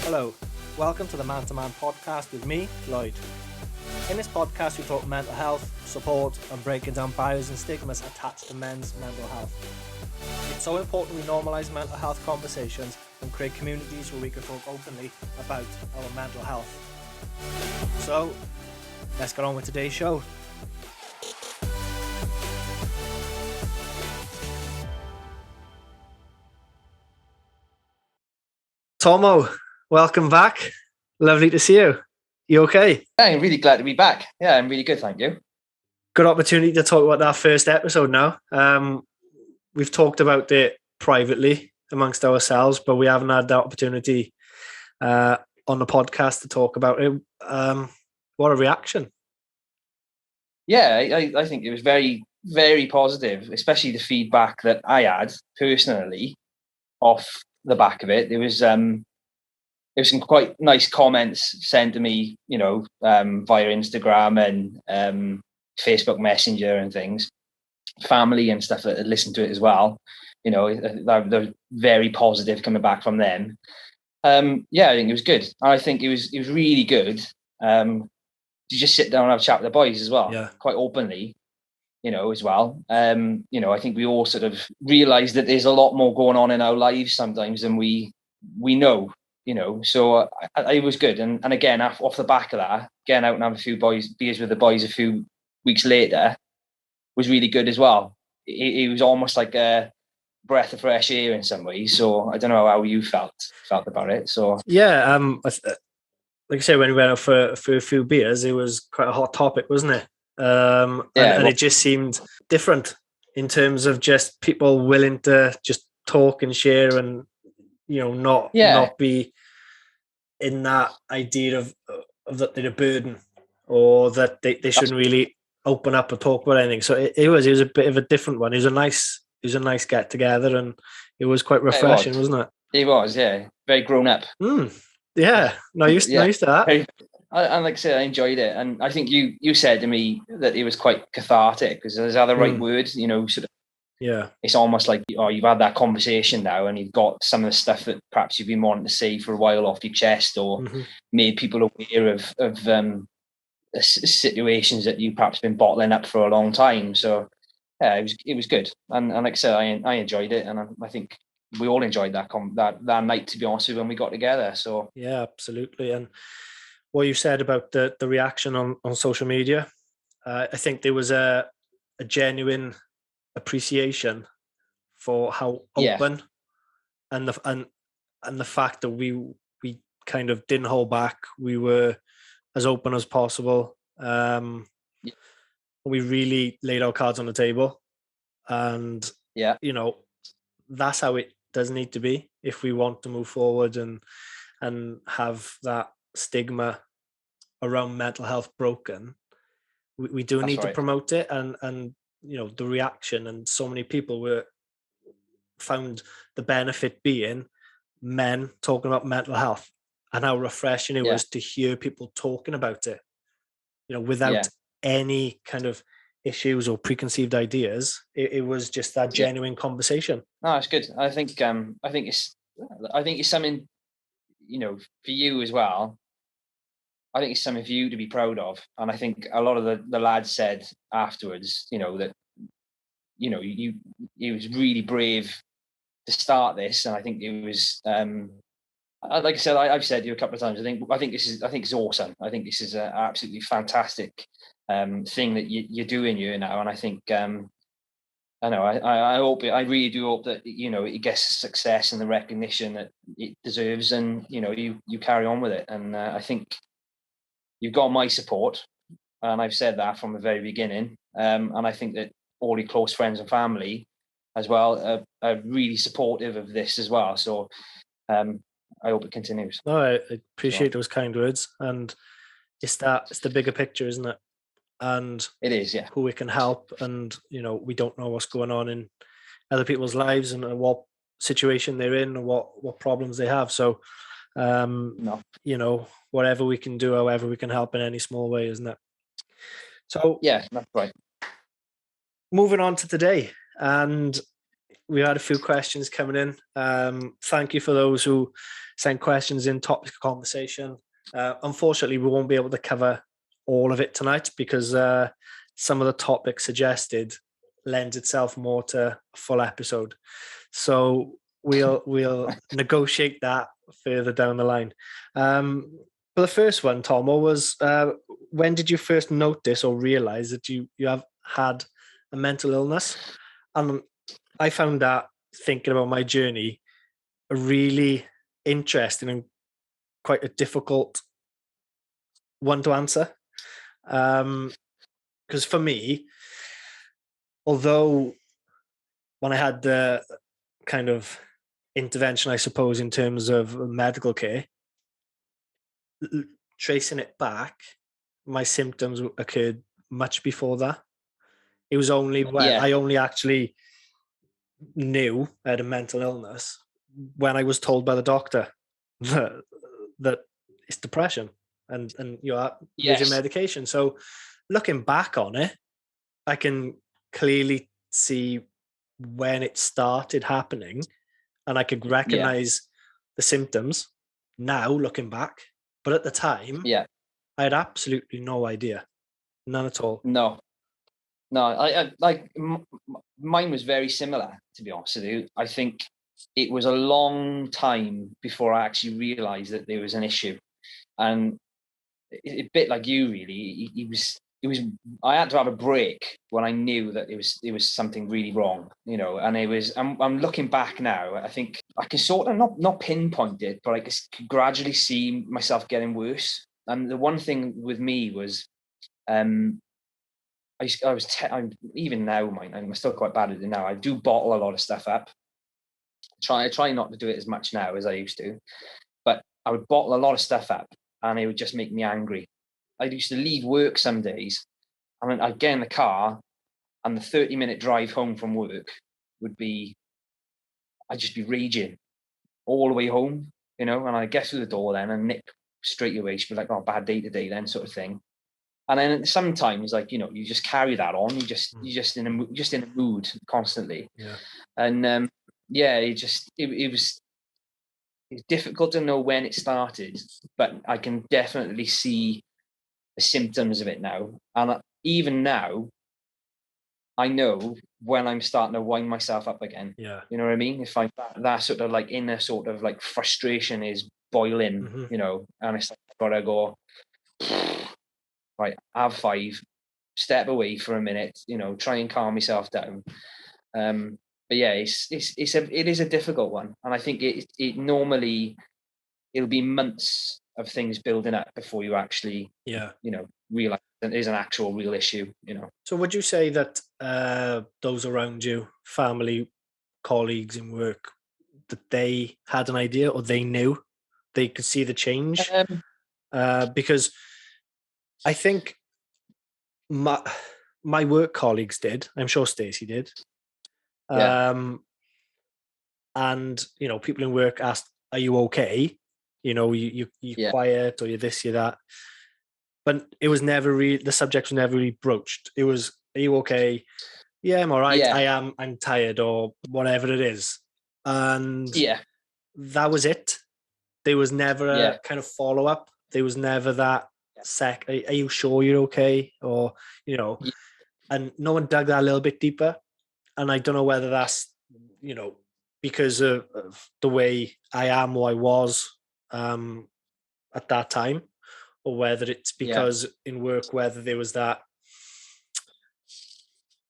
Hello, welcome to the Man to Man podcast with me, Lloyd. In this podcast, we talk mental health, support, and breaking down barriers and stigmas attached to men's mental health. It's so important we normalise mental health conversations and create communities where we can talk openly about our mental health. So, let's get on with today's show. Tommo, welcome back. Lovely to see you. You okay? Yeah, I'm really glad to be back. Yeah, I'm really good, thank you. Good opportunity to talk about that first episode now. We've talked about it privately amongst ourselves, but we haven't had that opportunity on the podcast to talk about it. What a reaction. Yeah, I think it was very, very positive, especially the feedback that I had personally off the back of it. There was some quite nice comments sent to me, via Instagram and Facebook Messenger and things. Family and stuff that had listened to it as well. They're very positive coming back from them. Yeah, I think it was good. I think it was really good to just sit down and have a chat with the boys as well, quite openly, as well. I think we all sort of realise that there's a lot more going on in our lives sometimes than we know, So it was good. And again, off the back of that, getting out and having a few beers with the boys a few weeks later was really good as well. It was almost like a breath of fresh air in some ways. So I don't know how you felt about it. So yeah, like I say, when we went out for a few beers, it was quite a hot topic, wasn't it? And it just seemed different in terms of just people willing to just talk and share and, not be in that idea of that they're a burden or that they shouldn't really open up and talk about anything. So it was a bit of a different one. It was a nice get together, and it was quite refreshing, wasn't it? It was, yeah. Very grown up. Yeah, nice to that. And like I said, I enjoyed it, and I think you said to me that it was quite cathartic. Because is that the right word? Sort of. Yeah, it's almost like you've had that conversation now, and you've got some of the stuff that perhaps you've been wanting to say for a while off your chest, or made people aware of situations that you perhaps been bottling up for a long time. So yeah, it was good, and like I said, I enjoyed it, and I think we all enjoyed that night, to be honest with you, when we got together. So yeah, absolutely. And what you said about the reaction on social media, I think there was a genuine appreciation for how open and the fact that we kind of didn't hold back. We were as open as possible. We really laid our cards on the table, and that's how it does need to be if we want to move forward and have that stigma around mental health broken. We do need to promote it, and the reaction, and so many people found the benefit being men talking about mental health and how refreshing it was to hear people talking about it, without any kind of issues or preconceived ideas. It was just that genuine conversation. No, it's good. I think it's something, for you as well. I think it's something for you to be proud of. And I think a lot of the lads said afterwards, that, he was really brave to start this. And I think it was, like I said, I've said to you a couple of times, I think it's awesome. I think this is an absolutely fantastic thing that you're doing here now. And I think, I really do hope that, it gets the success and the recognition that it deserves, and, you carry on with it. And I think you've got my support, and I've said that from the very beginning. And I think that all your close friends and family as well are really supportive of this as well. So I hope it continues. No, I appreciate those kind words, and it's the bigger picture, isn't it? And it is, yeah. Who we can help, and we don't know what's going on in other people's lives and what situation they're in, or what problems they have. So, whatever we can do, however we can help in any small way, isn't it? So yeah, that's right. Moving on to today, and we had a few questions coming in. Thank you for those who sent questions in topic of conversation. Unfortunately, we won't be able to cover all of it tonight because some of the topics suggested lends itself more to a full episode. So we'll negotiate that further down the line. But the first one, Tommo, was when did you first notice or realize that you have had a mental illness? And I found that, thinking about my journey, a really interesting and quite a difficult one to answer. Because for me, although when I had the kind of intervention, I suppose, in terms of medical care, tracing it back, my symptoms occurred much before that. It was only when I only actually knew I had a mental illness when I was told by the doctor that it's depression and you're using medication. So looking back on it, I can clearly see when it started happening, and I could recognize the symptoms now looking back. But at the time, I had absolutely no idea, none at all. No, I like mine was very similar, to be honest with you. I think it was a long time before I actually realized that there was an issue, and a bit like you, really. It was. I had to have a break when I knew that it was something really wrong, you know. And it was. I'm looking back now. I think I can sort of not pinpoint it, but I can gradually see myself getting worse. And the one thing with me was, I'm even now, I'm still quite bad at it now. I do bottle a lot of stuff up. I try not to do it as much now as I used to, but I would bottle a lot of stuff up, and it would just make me angry. I used to leave work some days, and I'd get in the car, and the 30-minute drive home from work would be, I'd just be raging all the way home, you know. And I'd get through the door then, and Nick straight away, she'd be like, "Oh, bad day today," then, sort of thing. And then sometimes, like, you know, you just carry that on. You just in a mood constantly. Yeah. And it was difficult to know when it started, but I can definitely see the symptoms of it now. And even now, I know when I'm starting to wind myself up again. Yeah. You know what I mean? If I that sort of like inner sort of like frustration is boiling, you know, and it's like I've got to go, right, have 5, step away for a minute, you know, try and calm myself down. But yeah, it is a difficult one, and I think it normally it'll be months of things building up before you actually, you know, realize that it is an actual real issue, you know. So would you say that those around you, family, colleagues in work, that they had an idea or they knew, they could see the change? Because I think my work colleagues did. I'm sure Stacey did. And, you know, people in work asked, "Are you okay? You know, you're quiet, or you're this, you're that." But it was never really, the subject was never really broached. It was, "Are you okay?" "Yeah, I'm all right. I am. I'm tired," or whatever it is. And that was it. There was never a kind of follow up. There was never that are you sure you're okay? Or, you know, and no one dug that a little bit deeper. And I don't know whether that's, you know, because of the way I am or I was at that time, or whether it's because in work, whether there was that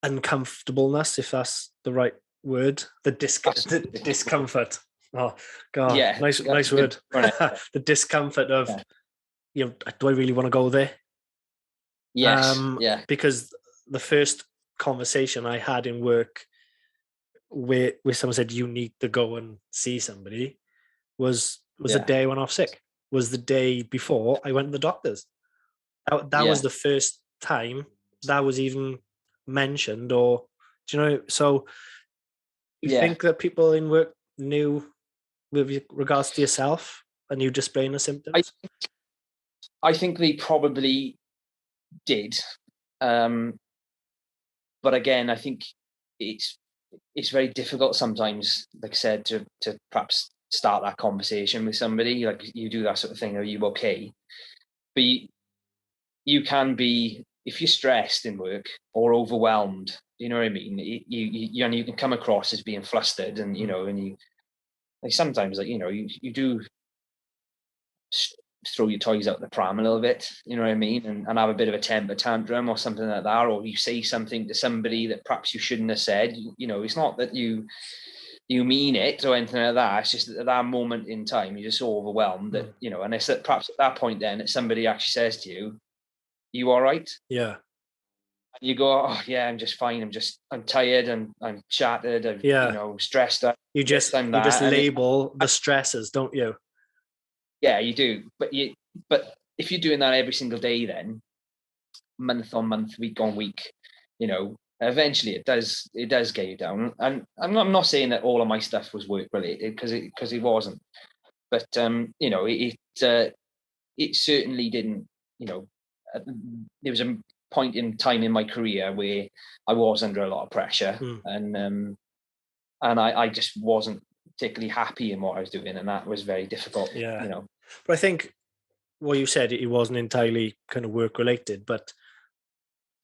uncomfortableness, if that's the right word, the discomfort. Oh God, nice word. The discomfort of, you know, do I really want to go there? Because the first conversation I had in work where someone said you need to go and see somebody was the day I went off sick. Was the day before I went to the doctors. That was the first time that was even mentioned, or do you know? So you think that people in work knew with regards to yourself and you displaying the symptoms? I think they probably did. But again, I think it's it's very difficult sometimes, like I said, to perhaps start that conversation with somebody. Like you do that sort of thing, are you okay? But you can be, if you're stressed in work or overwhelmed, you know what I mean? You can come across as being flustered, and and you, like, sometimes, like, you do throw your toys out the pram a little bit, you know what I mean, and have a bit of a temper tantrum or something like that, or you say something to somebody that perhaps you shouldn't have said. It's not that you mean it or anything like that. It's just that at that moment in time, you're just so overwhelmed that, and it's that perhaps at that point then that somebody actually says to you, "You all right?" Yeah. And you go, "Oh yeah, I'm just fine. I'm tired and I'm shattered. I'm stressed out. You This, just I'm you just that." label the stresses, don't you? Yeah, you do. But if you're doing that every single day, then month on month, week on week, eventually it does get you down. And I'm not saying that all of my stuff was work related, because it wasn't. But it certainly didn't. There was a point in time in my career where I was under a lot of pressure, and I just wasn't particularly happy in what I was doing, and that was very difficult. Yeah. But I think what you said, it wasn't entirely kind of work related, but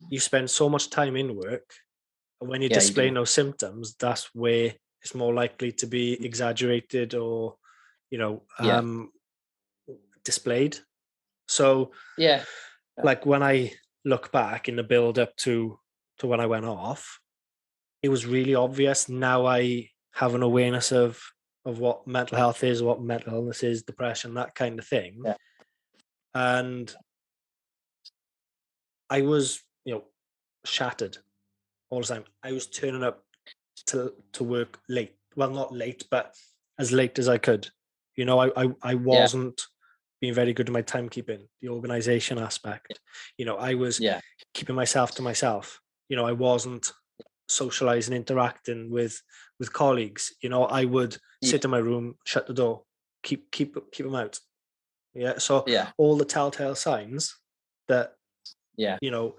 you spend so much time in work, and when you're Yeah, you displaying do. those symptoms, that's where it's more likely to be exaggerated or, Yeah. displayed. So, Yeah. like, when I look back in the build up to when I went off, it was really obvious. Now I have an awareness of what mental health is, what mental illness is, depression, that kind of thing. Yeah. And I was, shattered all the time. I was turning up to work late. Well, not late, but as late as I could. I Yeah. wasn't being very good at my timekeeping, the organization aspect. I was Yeah. keeping myself to myself. I wasn't socializing, interacting with colleagues. I would Yeah. sit in my room, shut the door, keep them out. Yeah. So Yeah. all the telltale signs that Yeah. you know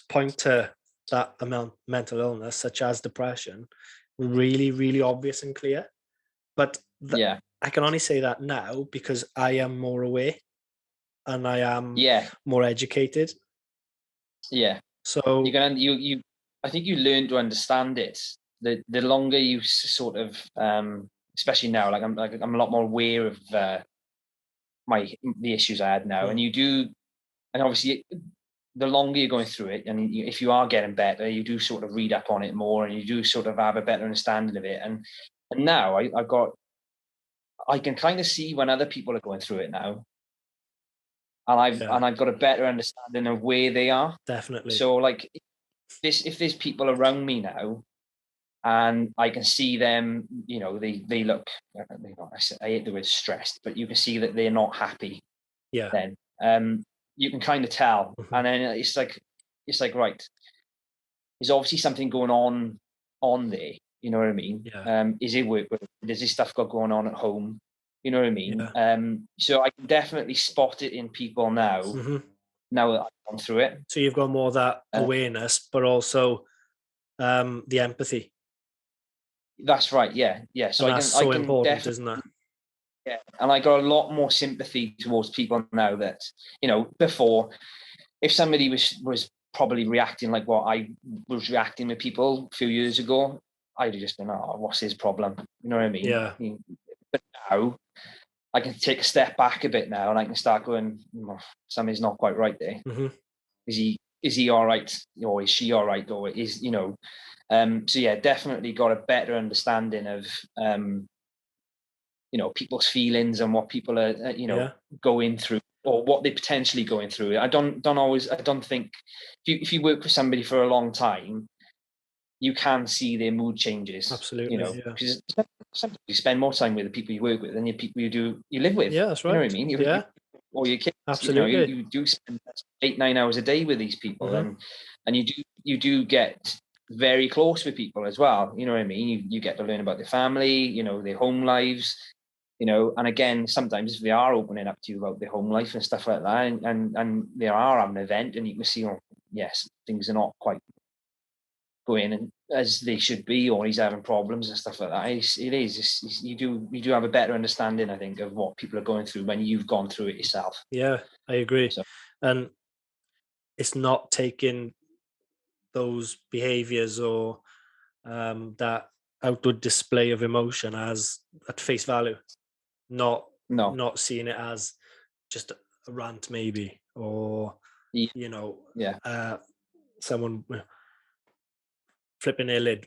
point to that amount mental illness, such as depression, really, really obvious and clear. But Yeah. I can only say that now because I am more aware and I am Yeah. more educated. Yeah. You So can you I think you learn to understand it. The longer you sort of, especially now, like I'm a lot more aware of the issues I had now, and obviously the longer you're going through it, and if you are getting better, you do sort of read up on it more, and you do sort of have a better understanding of it. And now I can kind of see when other people are going through it now, and yeah, I've got a better understanding of where they are. definitely. So, like, if there's people around me now, and I can see them, they look, I hate the word stressed, but you can see that they're not happy. Yeah. Then you can kind of tell, Hmm. and then it's like, right, there's obviously something going on there. You know what I mean? Yeah. Is it work? Does this stuff got going on at home? You know what I mean? Yeah. So I can definitely spot it in people now. Hmm. Now that I've gone through it. So you've got more of that Uh, awareness, but also the empathy, that's right. Yeah, yeah. So and I that's can I so can important, definitely. isn't it? Yeah, and I got a lot more sympathy towards people now that, before, if somebody was probably reacting like what I was reacting with people a few years ago, I'd have just been, oh, what's his problem? You know what I mean? Yeah. But now I can take a step back a bit now, and I can start going, oh, something's not quite right there. Hmm. Is he all right, or is she all right, or so yeah, definitely got a better understanding of people's feelings and what people are Yeah. going through, or what they're potentially going through. I don't think, if you work with somebody for a long time, you can see their mood changes, Absolutely. Yeah. because sometimes you spend more time with the people you work with than the people you live with. Yeah. That's You know what I right. mean? Yeah. Or your kids. Absolutely. You do spend 8-9 hours a day with these people, Hmm. and you do get very close with people as well. You know what I mean? You get to learn about their family, their home lives, and again, sometimes if they are opening up to you about their home life and stuff like that, and they are having an event, and you can see, oh, yes, things are not quite going and as they should be, or he's having problems and stuff like that. You do have a better understanding, I think, of what people are going through when you've gone through it yourself. Yeah, I agree. So, And it's not taking those behaviors or that outward display of emotion as at face value, not no, not seeing it as just a rant maybe, or yeah, someone flipping their lid,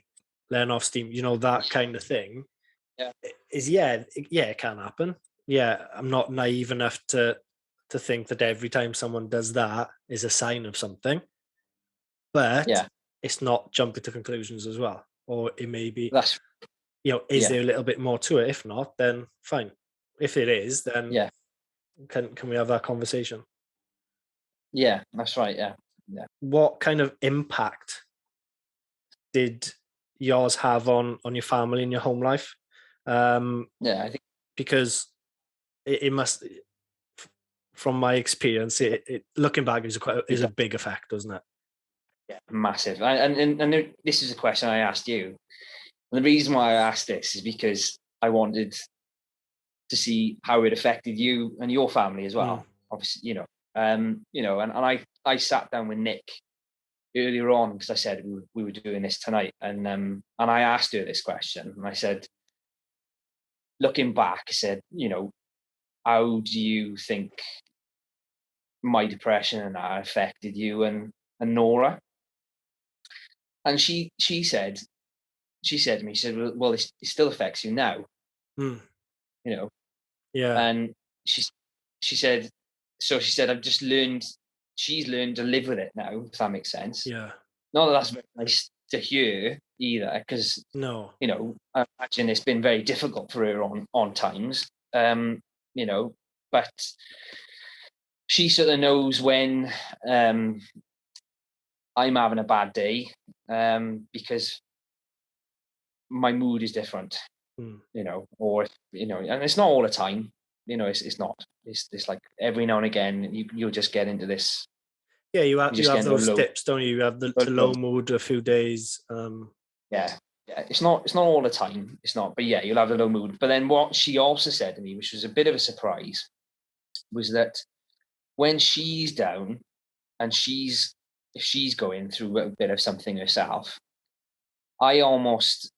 letting off steam, that kind of thing. yeah, It can happen. Yeah, I'm not naive enough to think that every time someone does that is a sign of something, but yeah. it's not jumping to conclusions as well. Or it may be, That's is yeah, there a little bit more to it? If not, then fine. If it is, then yeah, can we have that conversation? yeah. That's right. Yeah, yeah, What kind of impact did yours have on your family and your home life? yeah. I think Because it must, from my experience, it looking back is a big effect, doesn't it? yeah, massive. And this is a question I asked you. And the reason why I asked this is because I wanted to see how it affected you and your family as Mm, well. Obviously, and I sat down with Nick earlier on because I said we were doing this tonight, and I asked her this question, and I said, looking back, I said, how do you think my depression and that affected you and Nora? And she said to me, she said, well, it still affects you now, mm, you know, yeah, and she she said, so she said, she's learned to live with it now, if that makes sense. yeah. Not that that's very nice to hear either, because No, I imagine it's been very difficult for her on times. You know, but she sort of knows when I'm having a bad day, because my mood is different, mm. or and it's not all the time. It's not. It's like every now and again you'll just get into this. Yeah, you You have just get into a those low, dips, don't you? You have the low. low mood a few days. Yeah, yeah. It's not all the time. It's not. But yeah, you'll have a low mood. But then what she also said to me, which was a bit of a surprise, was that when she's down and if she's going through a bit of something herself, I almost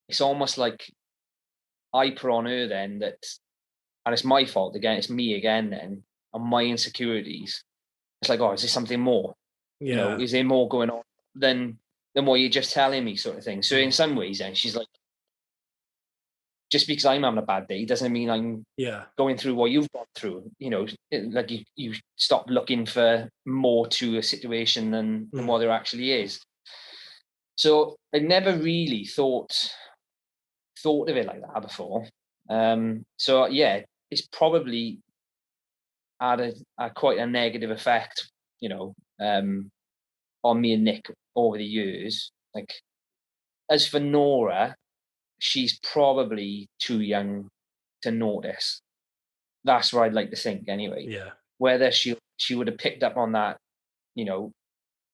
it's almost like I put on her then that, and it's my fault again. It's me again then, and my insecurities. It's like, oh, is there something more? Yeah, Is there more going on than what you're just telling me, sort of thing. So in mm, some ways, then she's like, just because I'm having a bad day doesn't mean I'm yeah, going through what you've gone through. Like you stop looking for more to a situation than mm, what there actually is. So I never really thought of it like that before. So yeah, it's probably had a quite a negative effect, on me and Nick over the years. Like, as for Nora, she's probably too young to notice. That's what I'd like to think anyway. yeah. Whether she would have picked up on that, you know,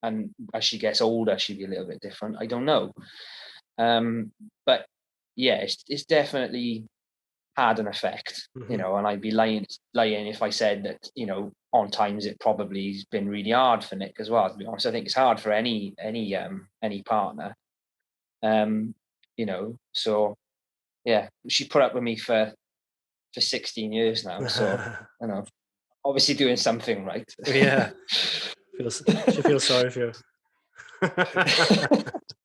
and as she gets older, she'd be a little bit different. I don't know. But yeah, it's definitely had an effect, Hmm. and I'd be lying if I said that, on times it probably has been really hard for Nick as well, to be honest. I think it's hard for any partner. So yeah, she put up with me for 16 years now. So, obviously doing something right. Yeah, she feels sorry for you.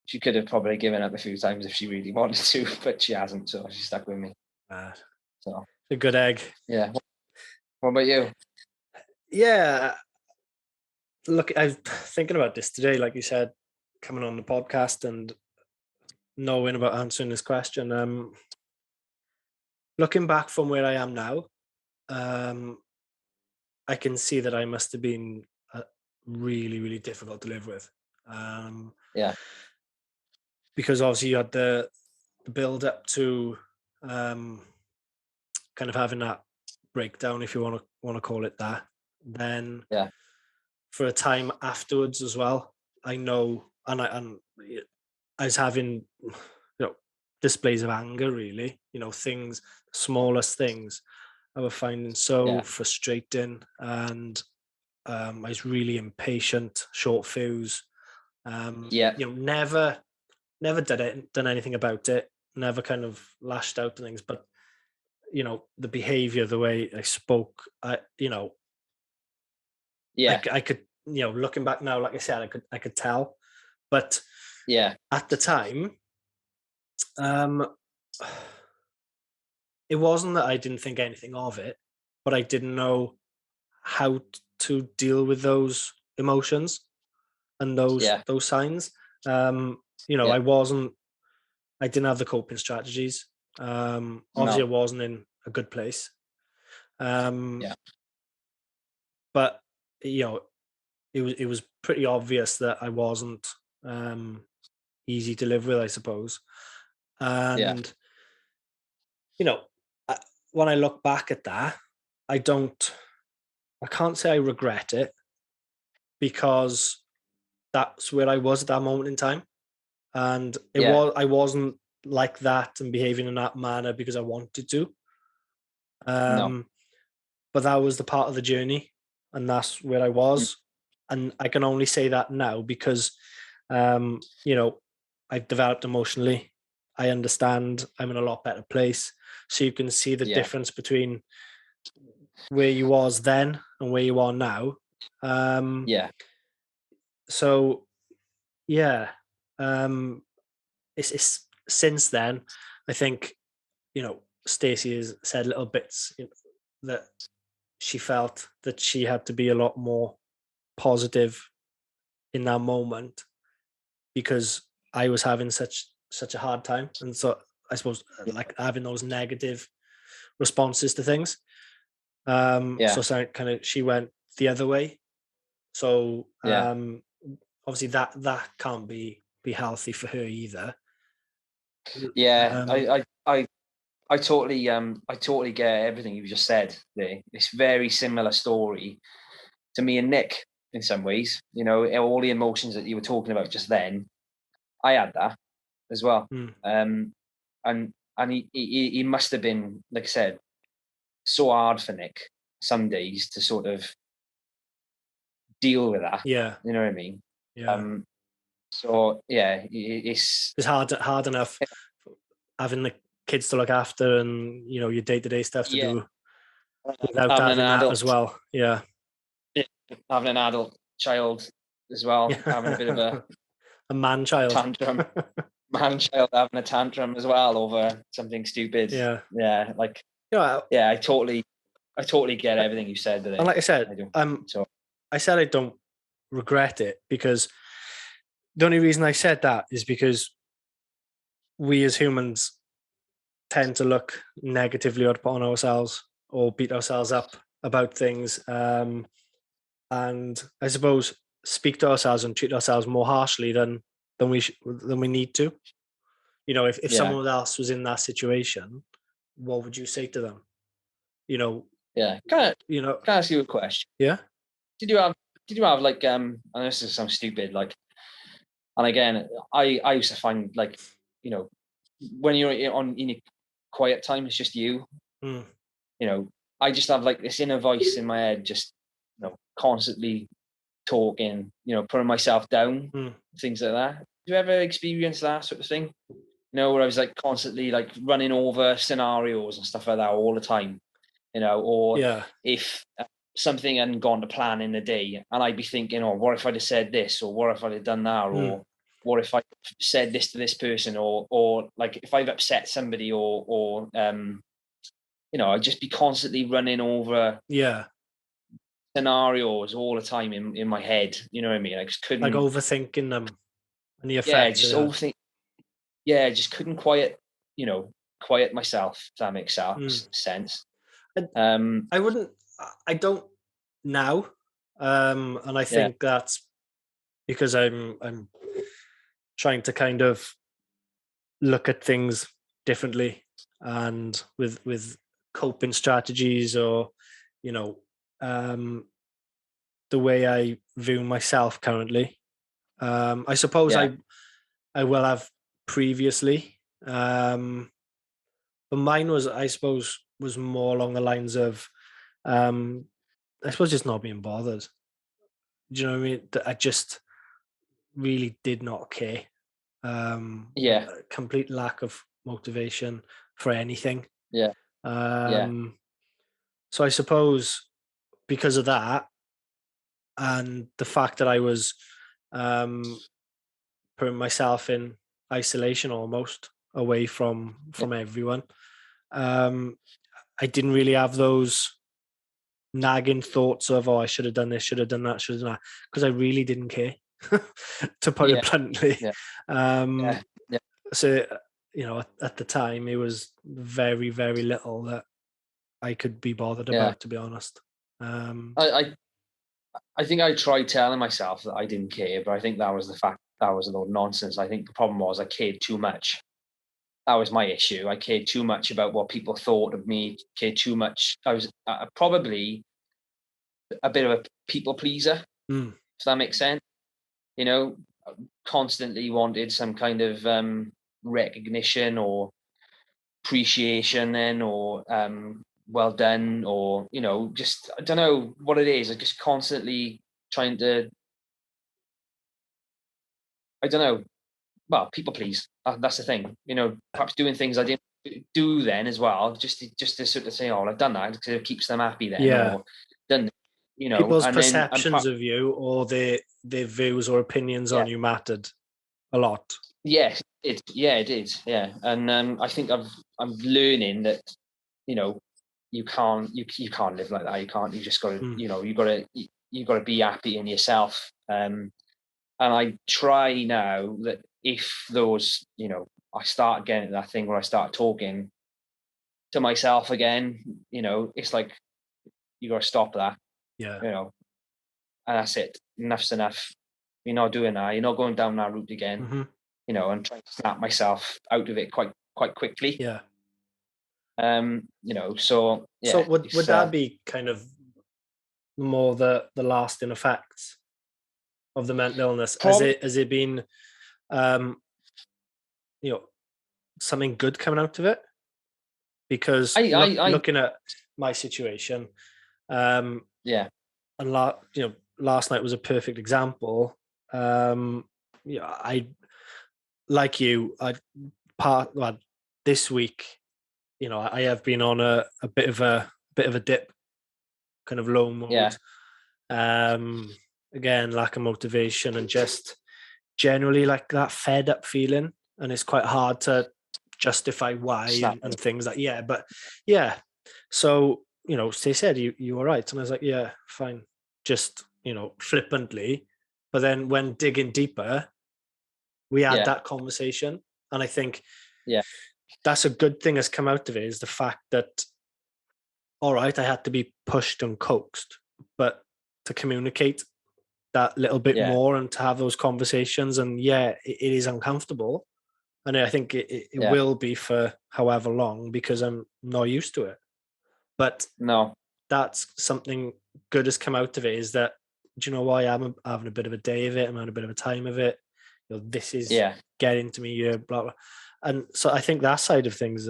She could have probably given up a few times if she really wanted to, but she hasn't, so she stuck with me. Ah, So a good egg. yeah. What about you? Yeah, look, I was thinking about this today, like you said, coming on the podcast and knowing about answering this question. Looking back from where I am now, um, I can see that I must have been really, really difficult to live with. Um, Yeah, because obviously you had the build up to um, kind of having that breakdown, if you want to call it that. Then yeah, for a time afterwards as well, I know, and I was having, displays of anger, really, things, smallest things I was finding so yeah, frustrating. And I was really impatient, short fuse. yeah, Never done anything about it, never kind of lashed out to things, but the behavior, the way I spoke, yeah, I could, looking back now, like I said, I could tell. But yeah, at the time, um it wasn't that I didn't think anything of it, but I didn't know how to deal with those emotions and those yeah, those signs. yeah. I didn't have the coping strategies. Obviously, I No, wasn't in a good place. Um, yeah, but you know, it was pretty obvious that I wasn't um, easy to live with, I suppose. yeah, And you know, I, when I look back at that, I don't. I can't say I regret it because that's where I was at that moment in time, and yeah. I wasn't like that and behaving in that manner because I wanted to. No, Um, but that was the part of the journey, and that's where I mm, was. And I can only say that now because, um, you know, I've developed emotionally. I understand. I'm in a lot better place, so you can see the yeah, difference between where you was then and where you are now. Um, yeah, so yeah, um, it's since then. I think Stacey has said little bits that she felt that she had to be a lot more positive in that moment because I was having such a hard time, and so I suppose yeah, like having those negative responses to things. yeah, So kind of she went the other way. So yeah. obviously that can't be healthy for her either. Yeah, Um, I totally get everything you just said there. It's very similar story to me and Nick in some ways. You know, all the emotions that you were talking about just then, I had that as well. mm, Um, and he must have been, like I said, so hard for Nick some days to sort of deal with that. yeah, You know what I mean? yeah. Um, so yeah, it's It's hard enough having the kids to look after and your day to day stuff to yeah, do without having an having that as adult, well. Yeah. yeah, having an adult child as well, having a bit of Yeah. A man child. tantrum, man child having a tantrum as well over something stupid. Yeah. Yeah, like Yeah. yeah, I totally get everything you said And today. like I said, I do. um, So I said I don't regret it because the only reason I said that is because we as humans tend to look negatively upon ourselves or beat ourselves up about things. And I suppose speak to ourselves and treat ourselves more harshly than we need to. If yeah, someone else was in that situation, what would you say to them? You know, yeah. Can I ask you a question? yeah. Did you have did you have like I know this is sounds stupid, like and again, I used to find like, you know, when you're in your quiet time, it's just Mm, you know, I just have like this inner voice in my head, just constantly talking, putting myself down, mm, things like that. Do you ever experience that sort of thing? Where I was like constantly like running over scenarios and stuff like that all the time, or yeah. if something hadn't gone to plan in the day and I'd be thinking, oh, what if I'd have said this, or what if I'd have done that, Mm, or what if I said this to this person, or like if I've upset somebody, or I'd just be constantly running over yeah. scenarios all the time in my head. You know what I mean? I just Like couldn't, overthinking them and the yeah, effects just it had. overthink. Yeah, just couldn't quiet myself. If that makes Mm. sense. I, Um, I wouldn't. I don't now, and I yeah, think that's because I'm trying to kind of look at things differently and with coping strategies or you know um the way I view myself currently. I suppose yeah, I will have previously. But mine was, I suppose, was more along the lines of, I suppose, just not being bothered. Do you know what I mean? I just really did not care. Yeah. Complete lack of motivation for anything. Yeah. Yeah. So I suppose because of that, and the fact that I was putting myself in isolation almost away from everyone, I didn't really have those nagging thoughts of, oh, I should have done this, should have done that, should have done that, because I really didn't care, to put Yeah. it bluntly. Yeah. Um, Yeah. Yeah. so, at the time, it was very, very little that I could be bothered Yeah. about, to be honest. I think I tried telling myself that I didn't care, but I think that was the fact. That was a little nonsense. I think the problem was I cared too much. That was my issue. I cared too much about what people thought of me. Cared too much. I was probably a bit of a people pleaser. Mm, If that makes sense. You know, constantly wanted some kind of recognition or appreciation, then, or well done, or just I don't know what it is. I just constantly trying to. I don't know. Well, people please. That's the thing. Perhaps doing things I didn't do then as well, just to sort of say, "Oh, I've done that," because it keeps them happy then, yeah. or done, People's and then perceptions of you, or their views or opinions yeah, on you, mattered a lot. yes, it is, yeah, and I think I'm learning that, you can't live like that. You just got to, Mm, you got to be happy in yourself. And I try now that if those, I start getting that thing where I start talking to myself again, it's like you got to stop that, yeah. and that's it. Enough's enough. You're not doing that. You're not going down that route again. Hmm. And trying to snap myself out of it quite quickly. Yeah. So So yeah, would it's that be kind of more the lasting effects of the mental illness? probably. Has it been um, you know something good coming out of it? Because I looking at my situation, um, yeah, and last night was a perfect example. I like you. Well, this week, I have been on a bit of a dip, kind of low yeah, mode. Again, lack of motivation and just generally like that fed up feeling, and it's quite hard to justify why snap. and things like, yeah, but yeah. So they said you were right, and I was like, yeah, fine, just flippantly. But then when digging deeper, we had Yeah, that conversation, and I think yeah, that's a good thing has come out of it, is the fact that, all right, I had to be pushed and coaxed, but to communicate that little bit yeah, more and to have those conversations, and yeah, it is uncomfortable, and I think it yeah. will be for however long, because I'm not used to it. But No, that's something good has come out of it, is that, do you know why I'm having a bit of a day of it, I'm having a bit of a time of it, this is yeah, getting to me, blah blah. And so I think that side of things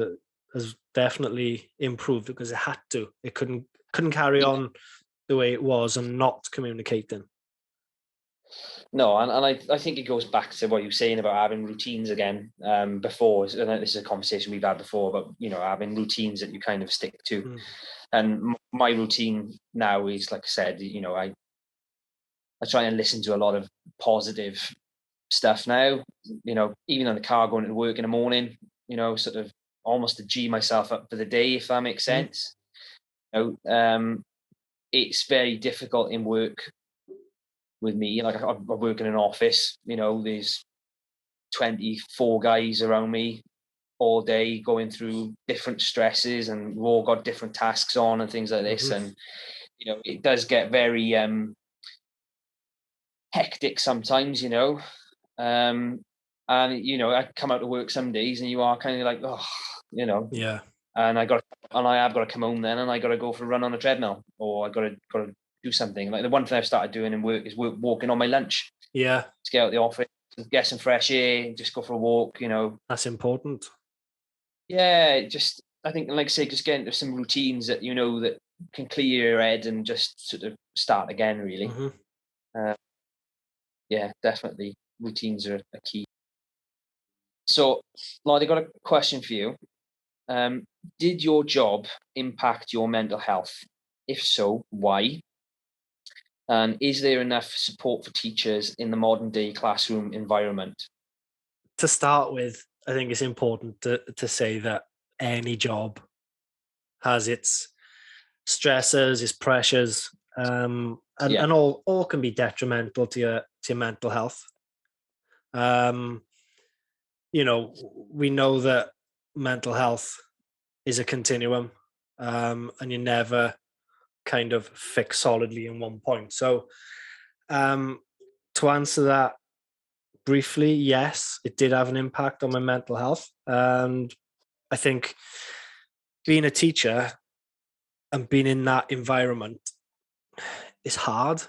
has definitely improved, because it had to, it couldn't carry yeah. on the way it was and not communicating. No, and I think it goes back to what you were saying about having routines again. Before, and this is a conversation we've had before, but having routines that you kind of stick to. Mm. And my routine now is, like I said, I try and listen to a lot of positive stuff now. Even in the car going to work in the morning. Sort of almost to G myself up for the day, if that makes Mm. sense. It's very difficult in work with me. Like I work in an office. There's 24 guys around me all day going through different stresses, and we've all got different tasks on and things like this. Hmm. And it does get very hectic sometimes. And I come out to work some days and you are kind of like, oh, Yeah. and I have got to come home then, and I got to go for a run on a treadmill, or I got to do something. Like the one thing I've started doing in work is walking on my lunch Yeah. to get out of the office. get some fresh air, just go for a walk, you know. That's important. Yeah, just I think, like I say, just get into some routines that you know that can clear your head and just sort of start again. Really, uh, yeah, definitely, routines are a key. So, Lloyd, I got a question for you. Um, did your job impact your mental health? If so, why? And is there enough support for teachers in the modern day classroom environment? To start with, I think it's important to say that any job has its stresses, its pressures, Yeah, and all can be detrimental to your mental health. Um, we know that mental health is a continuum, and you never kind of fix solidly in one point. So, um, to answer that briefly, yes, it did have an impact on my mental health, and I think being a teacher and being in that environment is hard.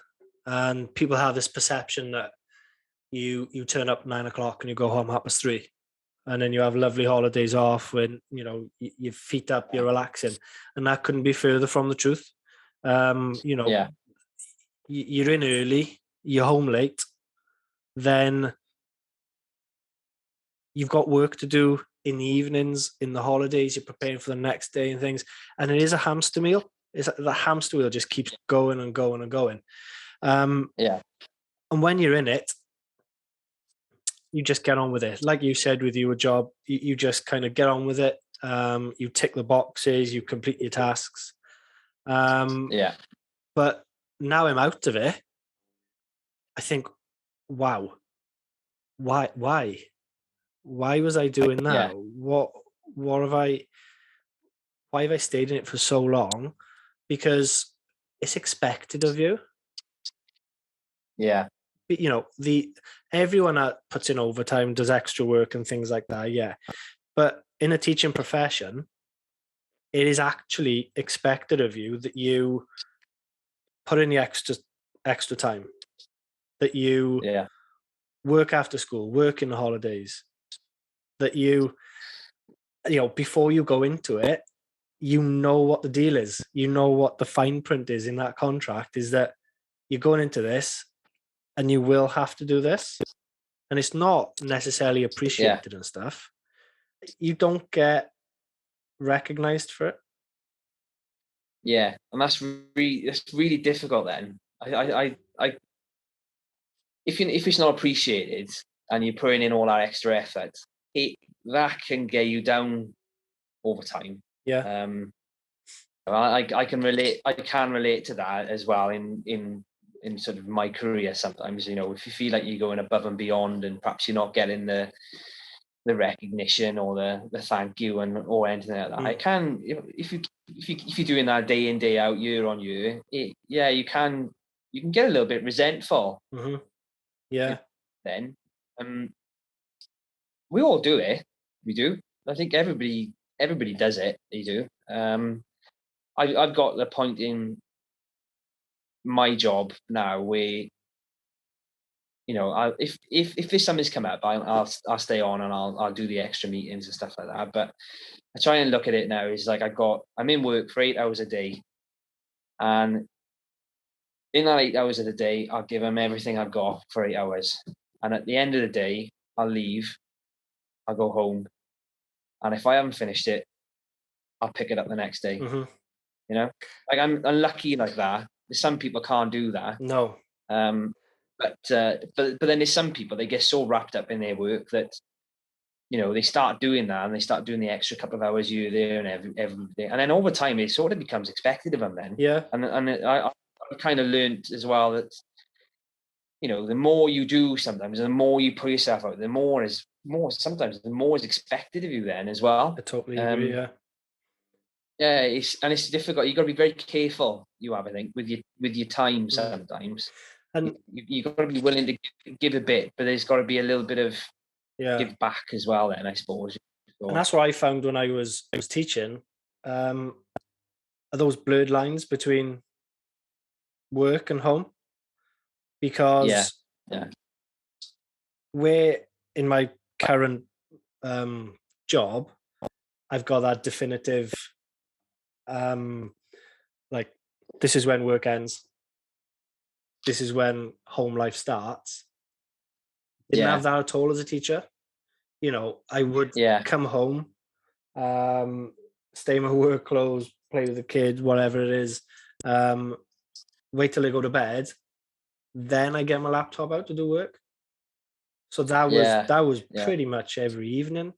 And people have this perception that you turn up 9 o'clock and you go home 3:30, and then you have lovely holidays off when your feet up, you're relaxing, and that couldn't be further from the truth. yeah, You're in early, you're home late, then you've got work to do in the evenings, in the holidays, you're preparing for the next day and things, and it is a hamster wheel. It's the hamster wheel just keeps going and going and going. yeah, And when you're in it, you just get on with it. Like you said with your job, you just kind of get on with it. You tick the boxes, you complete your tasks. yeah, But now I'm out of it, I think, wow, why was I doing yeah, that? What have I? Why have I stayed in it for so long? Because it's expected of you. yeah, The everyone that puts in overtime does extra work and things like that. Yeah, but in a teaching profession, it is actually expected of you that you put in the extra time, that you yeah, work after school, work in the holidays, that before you go into it, you know what the deal is. You know what the fine print is in that contract is that you're going into this and you will have to do this. And it's not necessarily yeah, appreciated and stuff. You don't get recognized for it. yeah. And that's really difficult. Then if it's not appreciated and you're putting in all that extra effort, it that can get you down over time. Yeah. Um, I can relate. I can relate to that as well in sort of my career. Sometimes, you know, if you feel like you're going above and beyond, and perhaps you're not getting the recognition or the thank you and or anything like that, I can if you're doing that day in day out, year on year, yeah, you can get a little bit resentful. Mm-hmm. Yeah. Then, um, we all do it. We do. I think everybody does it. They do. I've got the point in my job now where if there's something's come up, I'll stay on and I'll do the extra meetings and stuff like that. But I try and look at it now is like I'm in work for 8 hours a day, and in that 8 hours of the day, I'll give them everything I've got for 8 hours, and at the end of the day, I'll leave, I'll go home, and if I haven't finished it, I'll pick it up the next day. Mm-hmm. You know, like I'm unlucky like that. Some people can't do that. No. Um, but then there's some people, they get so wrapped up in their work that they start doing that and they start doing the extra couple of hours here, there, and every day, and then over time it sort of becomes expected of them. Then, Yeah. and I kind of learned as well that the more you do, sometimes the more you put yourself out, the more is more. Sometimes the more is expected of you then as well. I totally agree. Yeah. Yeah, it's difficult. You got to be very careful. I think, with your time sometimes. And You got to be willing to give a bit, but there's got to be a little bit of yeah, give back as well. Then I suppose. and So, that's what I found when I was teaching. Are those blurred lines between work and home? yeah, Because yeah, where in my current job, I've got that definitive, like, this is when work ends. This is when home life starts. Didn't have that at all as a teacher. I would come home, stay in my work clothes, play with the kids, whatever it is, wait till they go to bed, then I get my laptop out to do work. So that was pretty much every evening.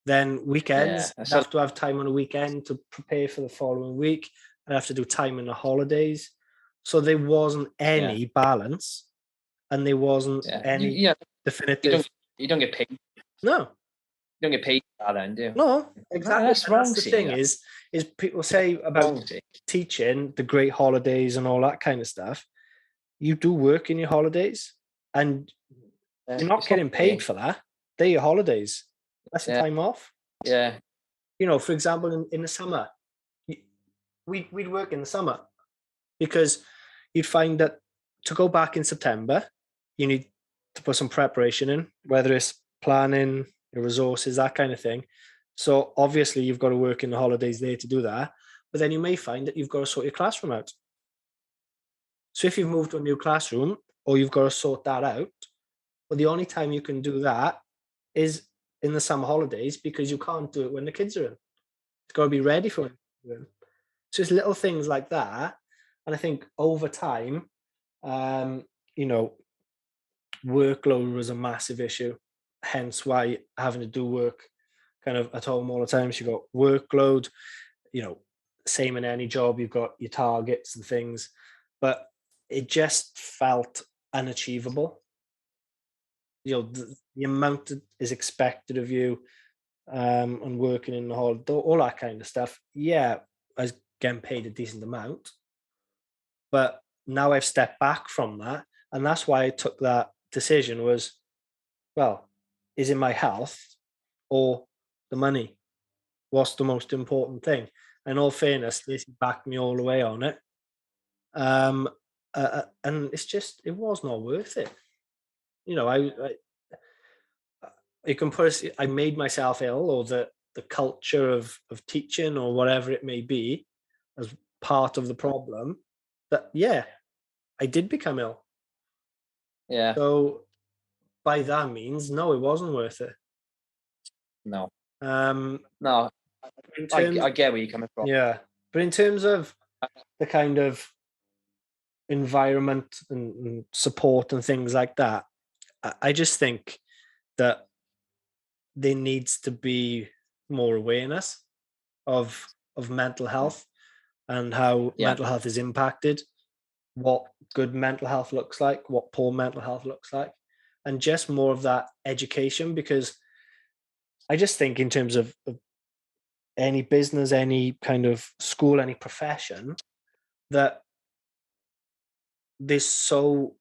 Then weekends, I'd have to have time on a weekend to prepare for the following week. I'd have to do time in the holidays. So there wasn't any balance, and there wasn't any definitive. You don't get paid. No, You don't get paid for that, then, do you? no, exactly. That's And wrong. that's the thing is people say about teaching the great holidays and all that kind of stuff. You do work in your holidays, and you're not getting paid for that. They're your holidays. That's the time off. Yeah. For example, in the summer, we'd work in the summer because you'd find that to go back in September, you need to put some preparation in, whether it's planning, your resources, that kind of thing. So obviously you've got to work in the holidays there to do that. But then you may find that you've got to sort your classroom out. So if you've moved to a new classroom or you've got to sort that out, well, the only time you can do that is in the summer holidays because you can't do it when the kids are in. It's got to be ready for them. So it's little things like that. And I think over time, you know, workload was a massive issue. Hence why having to do work kind of at home all the time. So you got workload, same in any job, you've got your targets and things, but it just felt unachievable. The amount that is expected of you, and working in the hall, all that kind of stuff. Yeah, I was getting paid a decent amount, but now I've stepped back from that, and that's why I took that decision. Was, well, is it my health or the money? What's the most important thing? In all fairness, this backed me all the way on it. Um, and it was not worth it. I you can put I made myself ill, or the culture of teaching or whatever it may be as part of the problem. That, yeah, I did become ill. Yeah. So by that means, no, it wasn't worth it. No. Um, No. I get where you're coming from. Yeah, but in terms of the kind of environment and support and things like that, I just think that there needs to be more awareness of mental health and how mental health is impacted, what good mental health looks like, what poor mental health looks like, and just more of that education. Because I just think in terms of any business, any kind of school, any profession, that there's so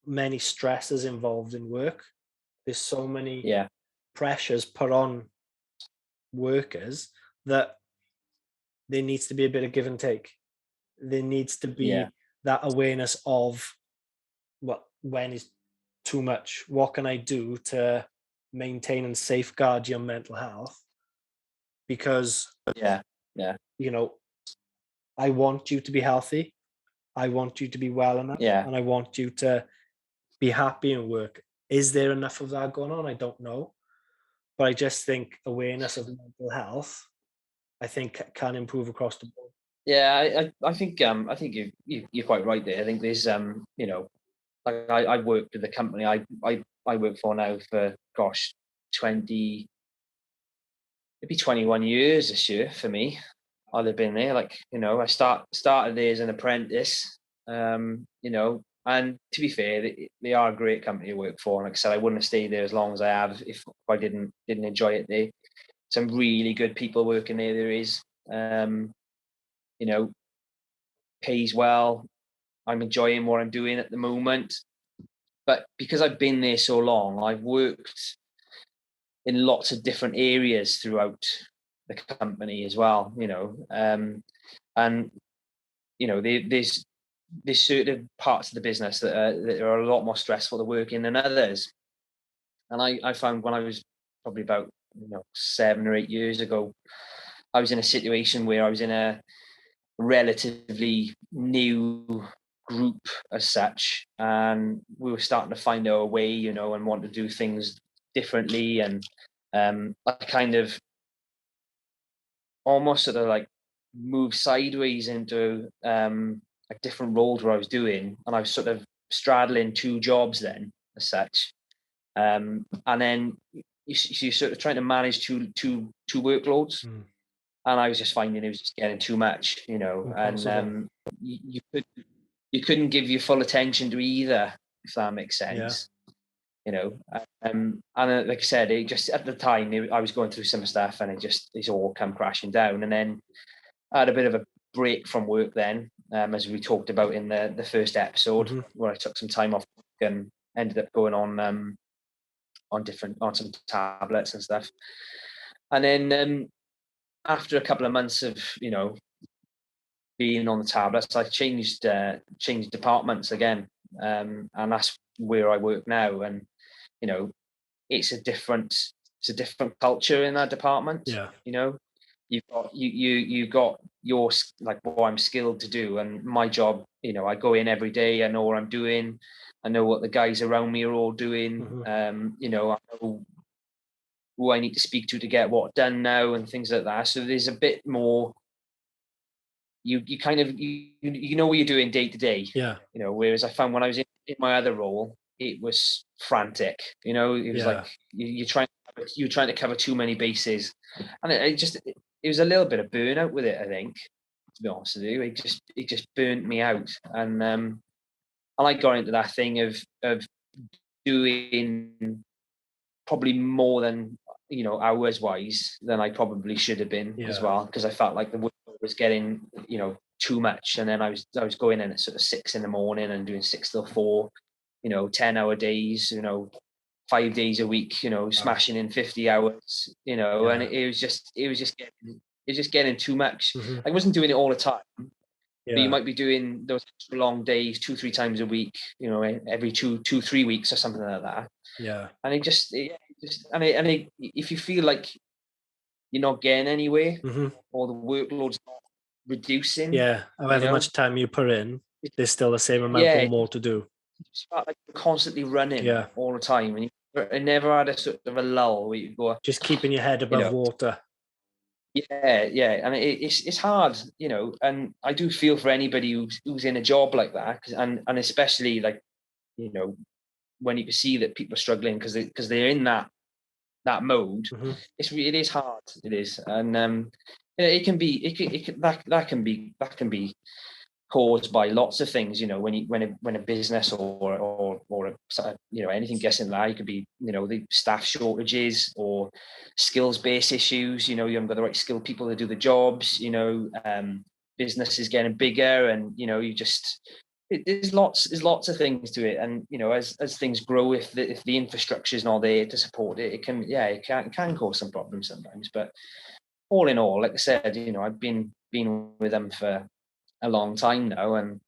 many stresses involved in work. There's so many pressures put on workers that there needs to be a bit of give and take. There needs to be that awareness of when is too much. What can I do to maintain and safeguard your mental health? Because I want you to be healthy. I want you to be well enough, and I want you to be happy in work. Is there enough of that going on? I don't know. But I just think awareness of mental health, I think, can improve across the board. Yeah, I think you're quite right there. I think there's like I worked with the company I work for now for 20, maybe 21 years this year for me. I'll have been there. Like, I started there as an apprentice. And to be fair, they are a great company to work for. And like I said, I wouldn't have stayed there as long as I have if I didn't enjoy it there. Some really good people working there. There is, pays well. I'm enjoying what I'm doing at the moment. But because I've been there so long, I've worked in lots of different areas throughout the company as well, and there's certain parts of the business that are a lot more stressful to work in than others. And I found when I was probably about 7 or 8 years ago, I was in a situation where I was in a relatively new group as such, and we were starting to find our way, and want to do things differently. And I kind of almost sort of like moved sideways into like different roles where I was doing, and I was sort of straddling two jobs then as such. And then you sort of trying to manage two workloads, and I was just finding it was just getting too much, Impossible. and you couldn't give your full attention to either, if that makes Yeah. sense. And like I said, it just at the time I was going through some stuff, and it's all come crashing down. And then I had a bit of a break from work then, as we talked about in the first episode, where I took some time off and ended up going on some tablets and stuff. And then after a couple of months of being on the tablets, I changed departments again, and that's where I work now. And it's a different culture in that department. Yeah. You've got your, like, what I'm skilled to do, and my job. I go in every day. I know what I'm doing. I know what the guys around me are all doing. I know who I need to speak to get what done now and things like that. So there's a bit more. You kind of you know what you're doing day to day. Yeah. Whereas I found when I was in my other role, it was frantic. It was like you're trying to cover too many bases, and it was a little bit of burnout with it. I think, to be honest with you, it just burnt me out, and I got into that thing of doing probably more than hours wise than I probably should have been as well, because I felt like the work was getting too much. And then I was going in at sort of 6 a.m. and doing 6 till 4, 10-hour days, 5 days a week, smashing in 50 hours, and it was just getting too much. I wasn't doing it all the time. But you might be doing those long days 2-3 times a week, every 2-3 weeks or something like that. Yeah. And if you feel like you're not getting anywhere, or the workload's not reducing, however much time you put in, there's still the same amount more to do. It's like you're constantly running all the time, and I never had a sort of a lull where you go, just keeping your head above water. And it's hard, and I do feel for anybody who's in a job like that, and especially, like, when you can see that people are struggling because they're in that mode. It is hard. It is. And it can be caused by lots of things. When a business or anything gets in there, it could be the staff shortages or skills based issues. You haven't got the right skilled people to do the jobs. Business is getting bigger, and there's lots of things to it. And as things grow, if the infrastructure is not there to support it, it can cause some problems sometimes. But all in all, like I said, I've been with them for a long time now, and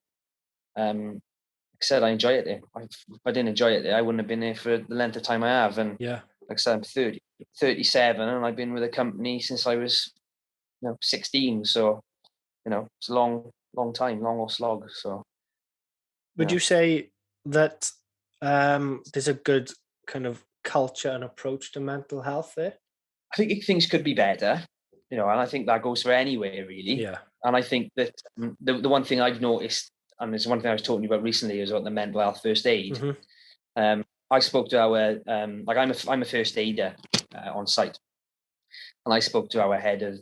like I said, I enjoy it there. If I didn't enjoy it there, I wouldn't have been there for the length of time I have. And like I said, I'm 37, and I've been with the company since I was 16. So it's a long time, long old slog. So would you say that there's a good kind of culture and approach to mental health there? I think things could be better, and I think that goes for anywhere, really. Yeah. And I think that the one thing I've noticed, and it's one thing I was talking about recently, is about the mental health first aid. I spoke to our I'm a first aider on site, and I spoke to our head of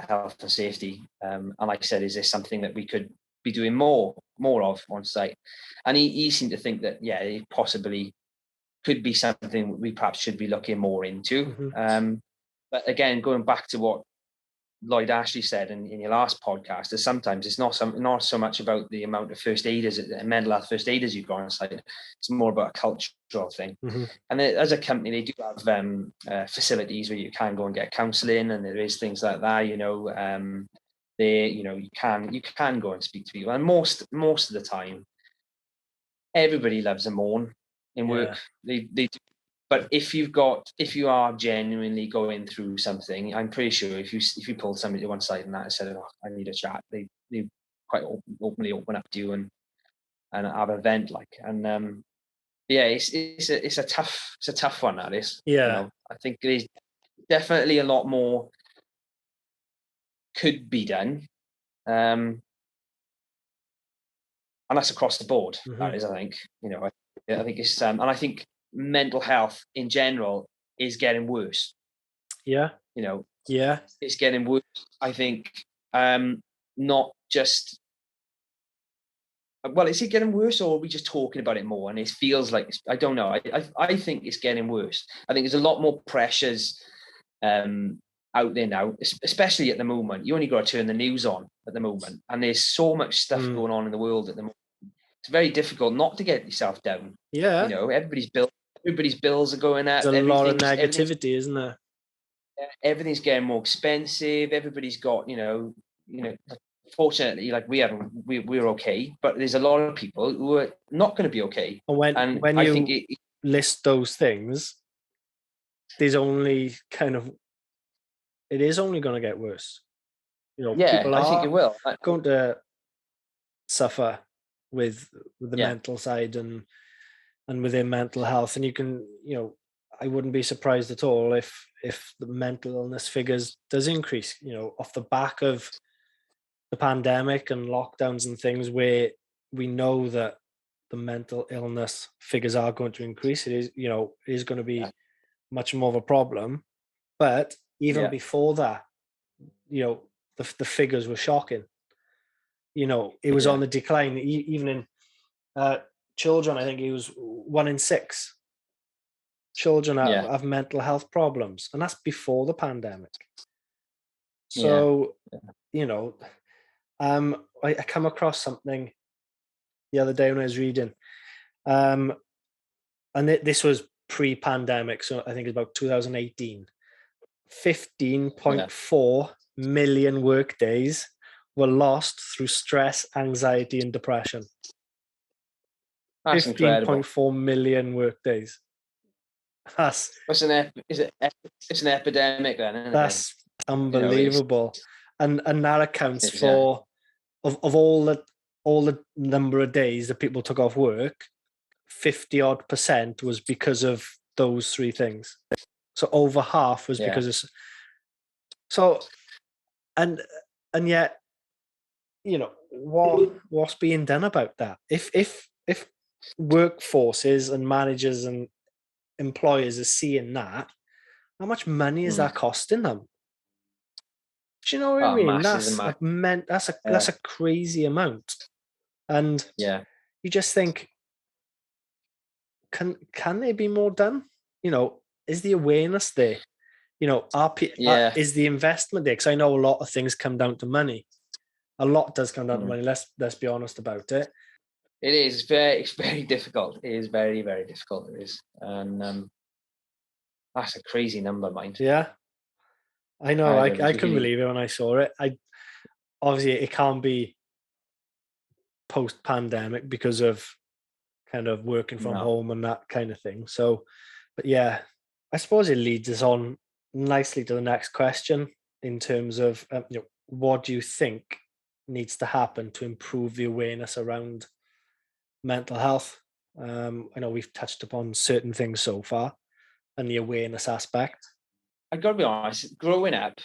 health and safety, and I said, "Is this something that we could be doing more of on site?" And he seemed to think that it possibly could be something we perhaps should be looking more into. But again, going back to what Lloyd Ashley said in your last podcast, is sometimes it's not so much about the amount of first aiders, mental health first aiders you've got on site. It's more about a cultural thing. And as a company, they do have facilities where you can go and get counselling, and there is things like that. You can go and speak to people, and most of the time, everybody loves a moan in work. They do. But if you are genuinely going through something, I'm pretty sure if you pulled somebody to one side and that said, "Oh, I need a chat," they quite openly open up to you and have a vent like. And yeah, it's a tough one. That is, Yeah. I think there's definitely a lot more could be done, and that's across the board. That is, I think, I think it's, and I think mental health in general is getting worse. Yeah. Yeah. It's getting worse. I think, not just. Well, is it getting worse, or are we just talking about it more? And it feels like I don't know. I think it's getting worse. I think there's a lot more pressures out there now, especially at the moment. You only got to turn the news on at the moment, and there's so much stuff going on in the world at the moment. It's very difficult not to get yourself down. Yeah. Everybody's bills are going up. There's a lot of negativity, isn't there? Everything's getting more expensive. Everybody's got, fortunately, like we're okay, but there's a lot of people who are not going to be okay. And when you think list those things, there's only it is only going to get worse. People I think it will. going to suffer with the mental side and within mental health, and you can, I wouldn't be surprised at all if the mental illness figures does increase, off the back of the pandemic and lockdowns and things, where we know that the mental illness figures are going to increase. It is, it is going to be much more of a problem. But even before that, the figures were shocking. It was on the decline. Even in children, I think it was 1 in 6 children have mental health problems, and that's before the pandemic. So, I come across something the other day when I was reading, and this was pre-pandemic, so I think it's about 2018. 15.4 million work days were lost through stress, anxiety, and depression. That's 15.4 million work days. It's an epidemic then, isn't that's it? Unbelievable. And that accounts for of all the number of days that people took off work, 50% was because of those 3 things. So over half was because of. So, and yet, what's being done about that? If workforces and managers and employers are seeing that, how much money is that costing them? Do you know what I mean? That's a crazy amount, and you just think, can there be more done? Is the awareness there? Is the investment there? Because I know a lot of things come down to money. A lot does come down to money. Let's be honest about it. It is it's very difficult. It is very, very difficult. It is, and that's a crazy number, mind. Yeah, I know. I couldn't believe it when I saw it. Obviously it can't be post-pandemic because of kind of working from home and that kind of thing. So, but yeah, I suppose it leads us on nicely to the next question in terms of what do you think needs to happen to improve the awareness around mental health? I know we've touched upon certain things so far and the awareness aspect. I got to be honest, growing up,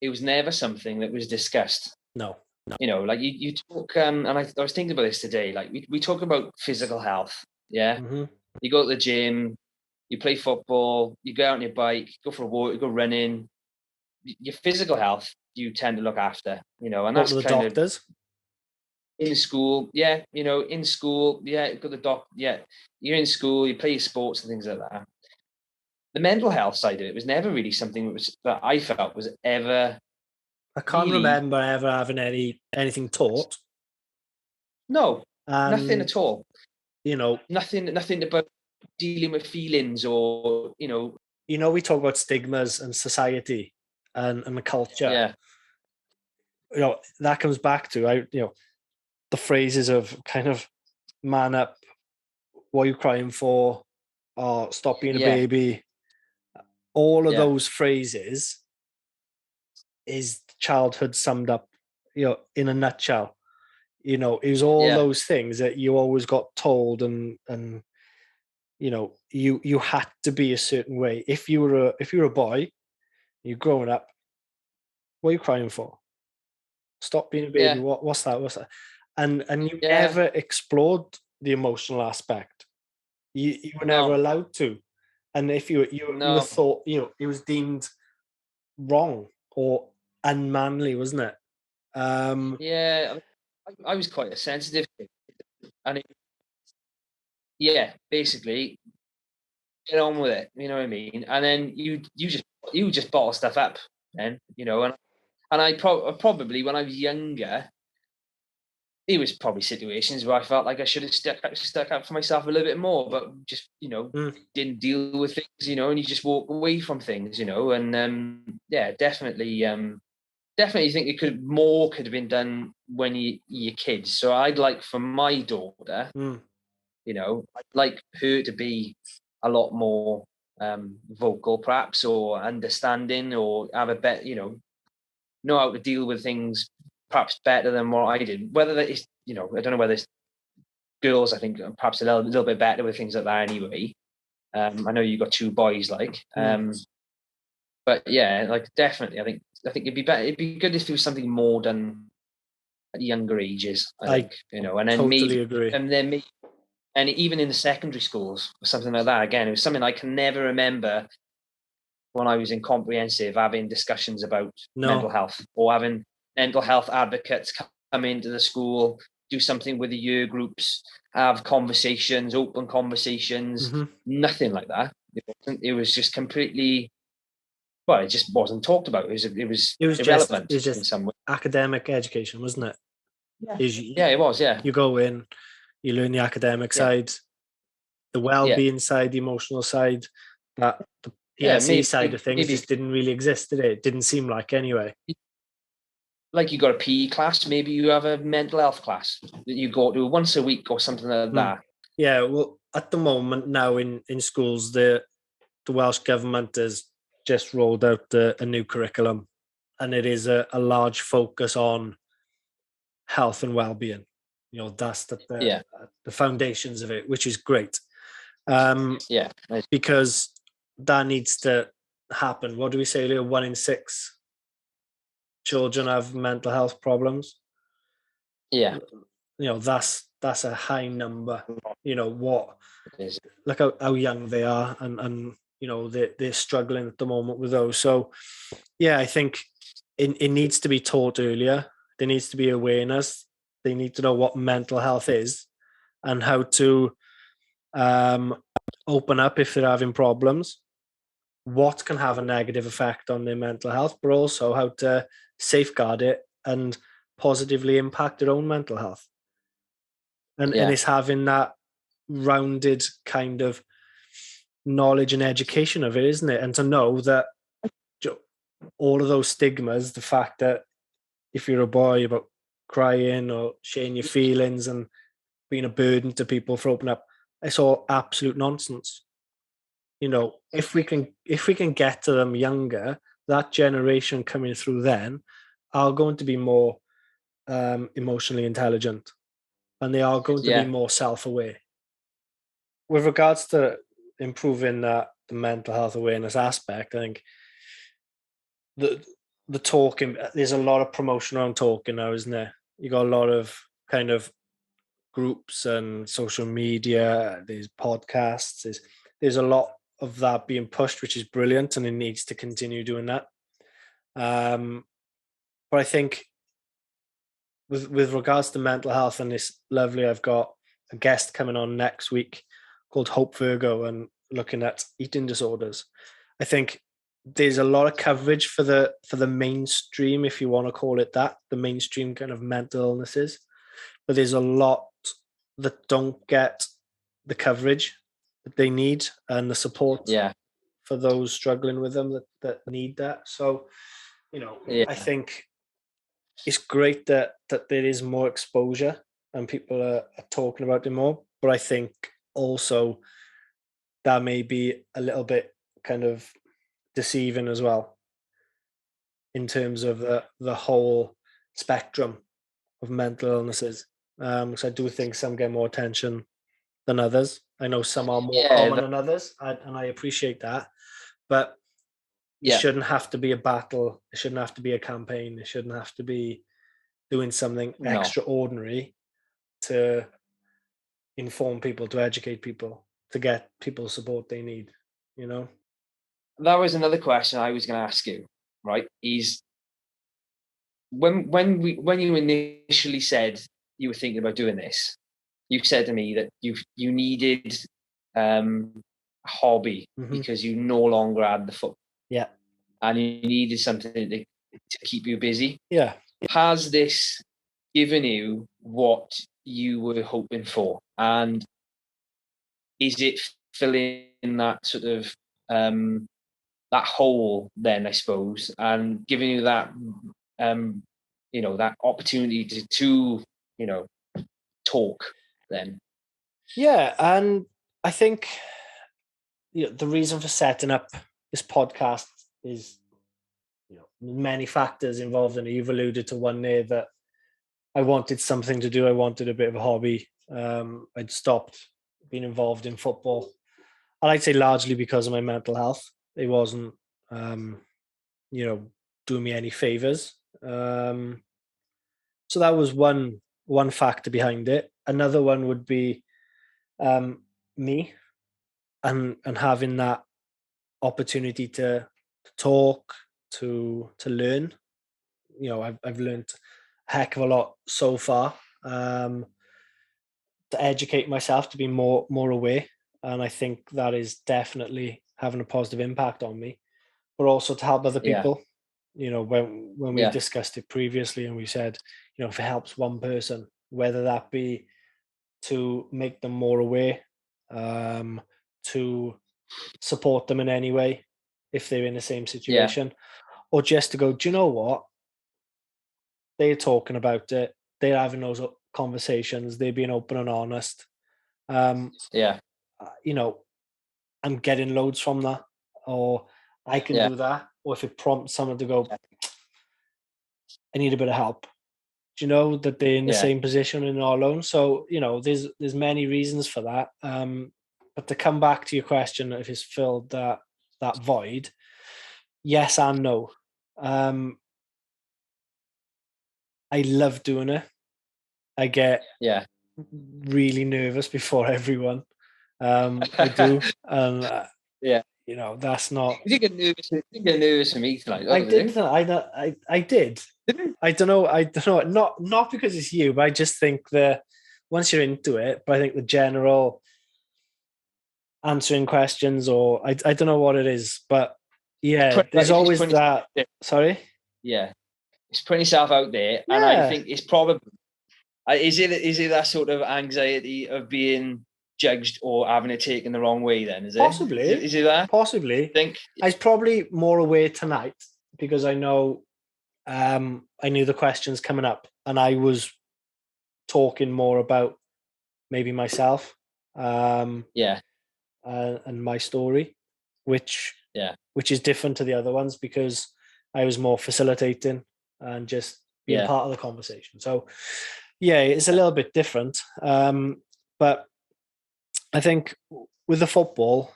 it was never something that was discussed. No. Like you talk, and I was thinking about this today. Like we talk about physical health. Yeah. Mm-hmm. You go to the gym, you play football, you go out on your bike, go for a walk, you go running. Your physical health, you tend to look after, and that's the kind doctors. Of in school. In school, go to the doc. Yeah, you're in school, you play your sports and things like that. The mental health side of it was never really something that I felt was ever. I can't remember ever having anything taught. No, nothing at all. Nothing about dealing with feelings or. We talk about stigmas and society and the culture. Yeah. That comes back to the phrases of kind of man up, what are you crying for? or stop being a baby. All of those phrases is childhood summed up, in a nutshell. It was all those things that you always got told, and you had to be a certain way. If you were a boy, you're growing up, what are you crying for? Stop being a baby. What's that? What's that? And you never explored the emotional aspect. You were never allowed to. And if you were thought, it was deemed wrong or unmanly, wasn't it? I was quite a sensitive kid, and basically get on with it. You know what I mean? And then you just bottle stuff up, and I probably when I was younger, there was probably situations where I felt like I should have stuck up for myself a little bit more, but just didn't deal with things, and you just walk away from things, and definitely think more could have been done when you're kids. So I'd like for my daughter, I'd like her to be a lot more vocal, perhaps, or understanding, or have a better, know how to deal with things perhaps better than what I did. Whether that is, I don't know whether it's girls, I think perhaps a little bit better with things like that anyway. I know you've got two boys, but yeah, definitely, I think it'd be better. It'd be good if there was something more done at younger ages. I think, and then totally agree. And even in the secondary schools or something like that. Again, it was something I can never remember when I was in comprehensive having discussions about mental health, or having mental health advocates come into the school, do something with the year groups, have conversations, open conversations. Nothing like that. It was just completely. Well, it just wasn't talked about. It was irrelevant. It was just in some way. Academic education, wasn't it? It was. Yeah, you go in, you learn the academic side, the well-being side, the emotional side. That the PSE side of things just didn't really exist, did it? It didn't seem like, anyway. Like you got a PE class, maybe you have a mental health class that you go to once a week or something like that. Yeah, well, at the moment now in schools, the Welsh government has just rolled out a new curriculum, and it is a large focus on health and well-being. That's the foundations of it, which is great. Because that needs to happen. What do we say, Leo? 1 in 6 children have mental health problems. That's a high number. Look how young they are, and they're struggling at the moment with those. So I think it needs to be taught earlier. There needs to be awareness. They need to know what mental health is and how to open up if they're having problems, what can have a negative effect on their mental health, but also how to safeguard it and positively impact their own mental health. And it's having that rounded kind of knowledge and education of it, isn't it? And to know that all of those stigmas, the fact that if you're a boy, about crying or sharing your feelings and being a burden to people for opening up, it's all absolute nonsense. If we can get to them younger, that generation coming through then are going to be more emotionally intelligent, and they are going to be more self-aware. With regards to improving the mental health awareness aspect, I think the talking, there's a lot of promotion around talking now, isn't there? You got a lot of kind of groups and social media, there's podcasts, there's a lot of that being pushed, which is brilliant, and it needs to continue doing that. But I think with regards to mental health, and this lovely, I've got a guest coming on next week called Hope Virgo, and looking at eating disorders. I think there's a lot of coverage for the mainstream, if you want to call it that, the mainstream kind of mental illnesses, but there's a lot that don't get the coverage that they need and the support for those struggling with them that need that. So, I think it's great that there is more exposure and people are talking about it more. But I think also that may be a little bit kind of deceiving as well in terms of the whole spectrum of mental illnesses. So I do think some get more attention than others. I know some are more common than others, and I appreciate that. But it shouldn't have to be a battle. It shouldn't have to be a campaign. It shouldn't have to be doing something extraordinary to inform people, to educate people, to get people the support they need, you know? That was another question I was going to ask you, right? Is when you initially said you were thinking about doing this, you said to me that you needed a hobby because you no longer had the foot. Yeah. And you needed something to keep you busy. Yeah. Has this given you what you were hoping for? And is it filling that sort of that hole then, I suppose, and giving you that that opportunity to talk then? Yeah, and I think the reason for setting up this podcast is many factors involved, and you've alluded to one there, that I wanted something to do. I wanted a bit of a hobby. I'd stopped being involved in football. I'd say largely because of my mental health. It wasn't, doing me any favors. So that was one factor behind it. Another one would be me and having that opportunity to talk, to learn. I've learned a heck of a lot so far. To educate myself, to be more aware, and I think that is definitely having a positive impact on me. But also to help other people. When we discussed it previously, and we said, if it helps one person, whether that be to make them more aware, to support them in any way if they're in the same situation, or just to go, do you know what? They're talking about it. They're having those conversations. They're being open and honest. I'm getting loads from that, or I can do that. Or if it prompts someone to go, I need a bit of help. Do you know that they're in the same position and not alone? So there's many reasons for that. But to come back to your question, if it's filled that void, yes and no. I love doing it. I get really nervous before everyone. I do, and that's not. You did get nervous for me tonight. I did. I did. I don't know. Not because it's you, but I just think that once you're into it, but I think the general answering questions, or I don't know what it is, but there's always that. Sorry. Yeah, it's putting yourself out there, and I think it's probably is it that sort of anxiety of being judged or having it taken the wrong way? Then is it possibly? Is it that? Possibly. I think I was probably more aware tonight because I know. I knew the questions coming up, and I was talking more about maybe myself, and my story, which is different to the other ones because I was more facilitating and just being part of the conversation. So, it's a little bit different, but I think with the football,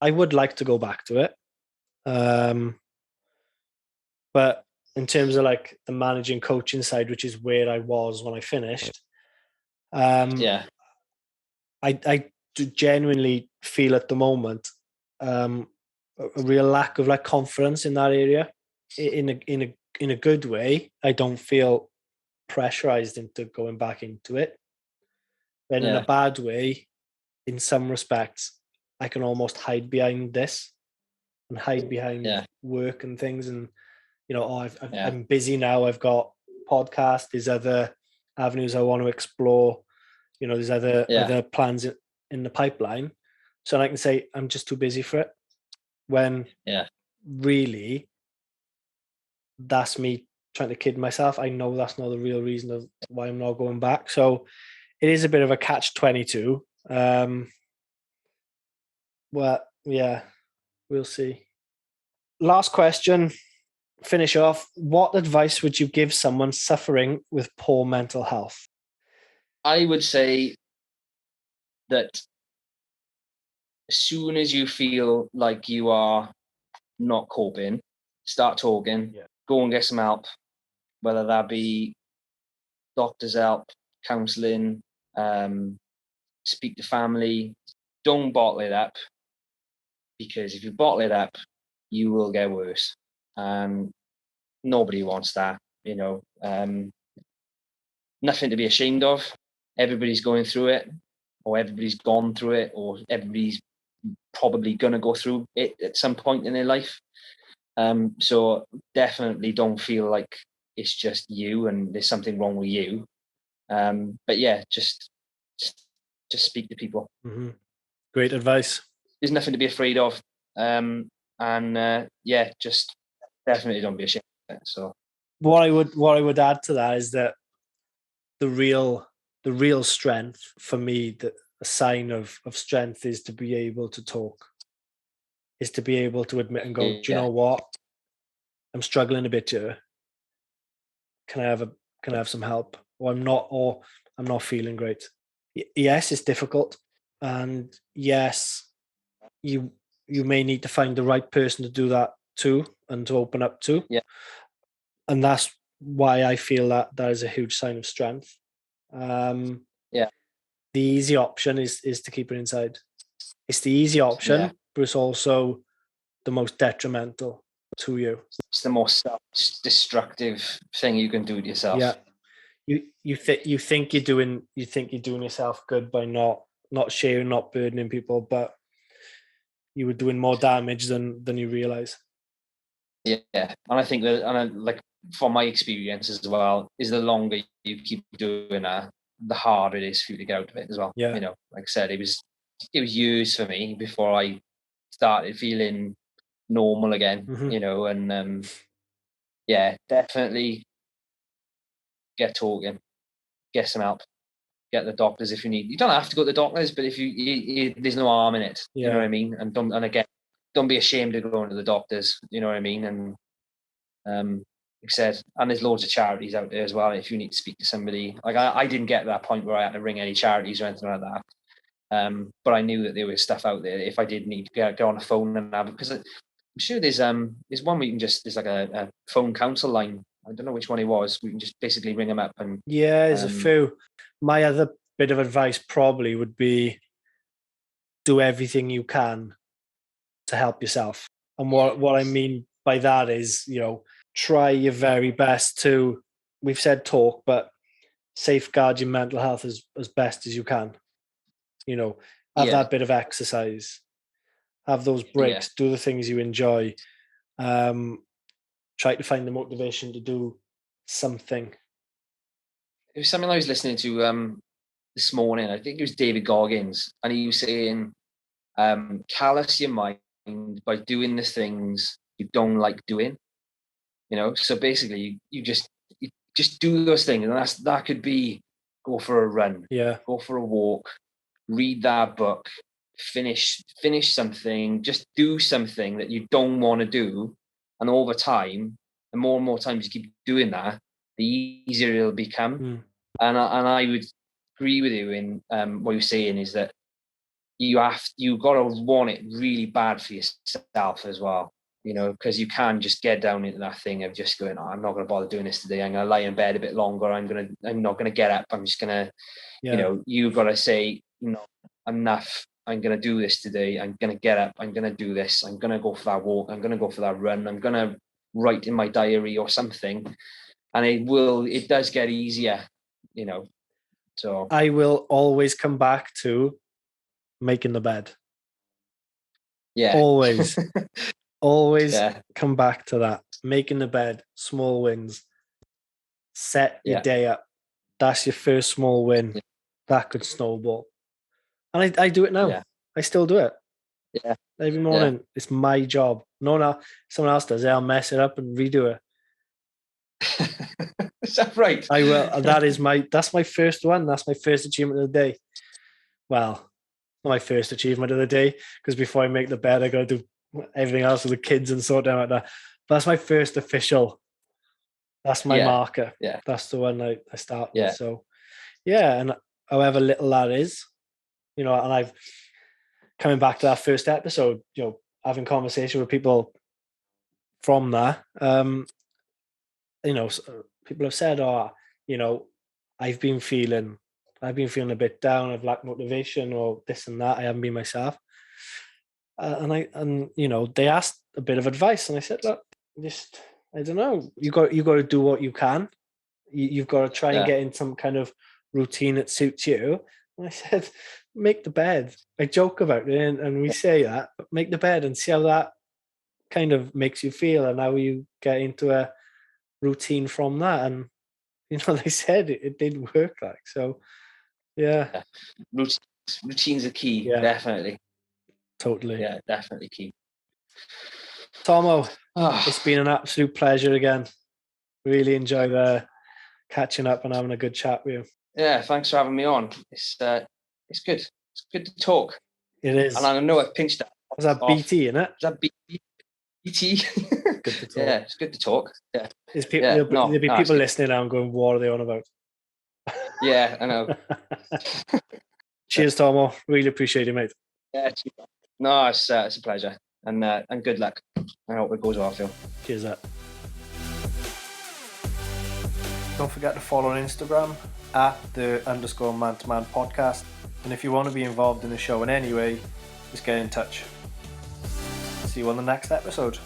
I would like to go back to it, but in terms of like the managing coaching side, which is where I was when I finished, I do genuinely feel at the moment a real lack of like confidence in that area. In a good way, I don't feel pressurized into going back into it. Then in a bad way, in some respects, I can almost hide behind this and hide behind work and things. And I'm busy now. I've got podcasts. There's other avenues I want to explore. There's other plans in the pipeline. So I can say I'm just too busy for it. When really, that's me trying to kid myself. I know that's not the real reason of why I'm not going back. So it is a bit of a catch-22. Well, yeah, we'll see. Last question. Finish off. What advice would you give someone suffering with poor mental health? I would say that as soon as you feel like you are not coping, start talking, go and get some help, whether that be doctor's help, counselling, speak to family. Don't bottle it up, because if you bottle it up, you will get worse. And nobody wants that, you know. Nothing to be ashamed of. Everybody's going through it, or everybody's gone through it, or everybody's probably going to go through it at some point in their life. So definitely don't feel like it's just you and there's something wrong with you. But yeah, just speak to people. Mm-hmm. Great advice. There's nothing to be afraid of. And yeah, just definitely don't be ashamed of it. So what I would add to that is that the real strength for me, that a sign of strength is to be able to talk, is to be able to admit and go, do you know what? I'm struggling a bit here. Can I have some help? Or I'm not feeling great. Yes, it's difficult. And yes, you may need to find the right person to do that too, and to open up to. Yeah. And that's why I feel that is a huge sign of strength. Yeah. The easy option is to keep it inside. It's the easy option, but it's also the most detrimental to you. It's the most destructive thing you can do to yourself. Yeah. You think you're doing yourself good by not sharing, not burdening people, but you were doing more damage than you realize. Yeah, and I think that, and like from my experience as well, is the longer you keep doing that, the harder it is for you to get out of it as well. Yeah. You know, like I said, it was years for me before I started feeling normal again. Mm-hmm. You know, and yeah, definitely get talking, get some help, get the doctors if you need. You don't have to go to the doctors, but if you there's no harm in it. Yeah. You know what I mean? And again, don't be ashamed of going to the doctors. You know what I mean? And like I said, and there's loads of charities out there as well. If you need to speak to somebody, like I didn't get to that point where I had to ring any charities or anything like that. But I knew that there was stuff out there if I did need to go on a phone and have it, because I'm sure there's one where you can there's like a phone counsel line. I don't know which one it was. We can just basically ring them up and there's a few. My other bit of advice probably would be do everything you can to help yourself. And what I mean by that is, try your very best to, we've said talk, but safeguard your mental health as best as you can. Have that bit of exercise, have those breaks, do the things you enjoy. Try to find the motivation to do something. It was something I was listening to this morning. I think it was David Goggins, and he was saying, callous your mind by doing the things you don't like doing. So basically you just do those things, and that could be go for a run, go for a walk, read that book, finish something, just do something that you don't want to do. And over time, the more and more times you keep doing that, the easier it'll become. And I would agree with you in what you're saying, is that you've got to want it really bad for yourself as well, because you can just get down into that thing of just going, I'm not going to bother doing this today. I'm going to lie in bed a bit longer. I'm not going to get up. I'm just going to, you've got to say, enough. I'm going to do this today. I'm going to get up. I'm going to do this. I'm going to go for that walk. I'm going to go for that run. I'm going to write in my diary or something. And it does get easier, so. I will always come back to making the bed. Yeah. Always. Always come back to that. Making the bed, small wins. Set your day up. That's your first small win. That could snowball. And I do it now. Yeah. I still do it. Yeah. Every morning. It's my job. No, someone else does it. I'll mess it up and redo it. Is that right? I will. That's my first one. That's my first achievement of the day. Well, my first achievement of the day, because before I make the bed, I got to do everything else with the kids and sort them out like that. But that's my first official. That's my marker. Yeah. That's the one I start with. So, yeah, and however little that is, and I've coming back to that first episode, having conversation with people from that, people have said, I've been feeling a bit down, I've lacked motivation or this and that, I haven't been myself. And they asked a bit of advice, and I said, look, I don't know, you got to do what you can. You've got to try and get in some kind of routine that suits you. And I said, make the bed. I joke about it, and we say that, but make the bed and see how that kind of makes you feel, and how you get into a routine from that. And they said it did work. So, yeah. Routines are key. Yeah. Definitely. Totally. Yeah, definitely key. Tommo, it's been an absolute pleasure again. Really enjoy catching up and having a good chat with you. Yeah, thanks for having me on. It's good. It's good to talk. It is. And I know I've pinched that. Was that BT, isn't it? Is that BT? Good to talk. Yeah, it's good to talk. Yeah. There'll be people listening now and going, what are they on about? Yeah, I know. Cheers, Tommo. Really appreciate it, mate. Yeah, no, it's a pleasure. And good luck. I hope it goes well for you. Cheers, that. Don't forget to follow on Instagram @the_man-to-man podcast. And if you want to be involved in the show in any way, just get in touch. See you on the next episode.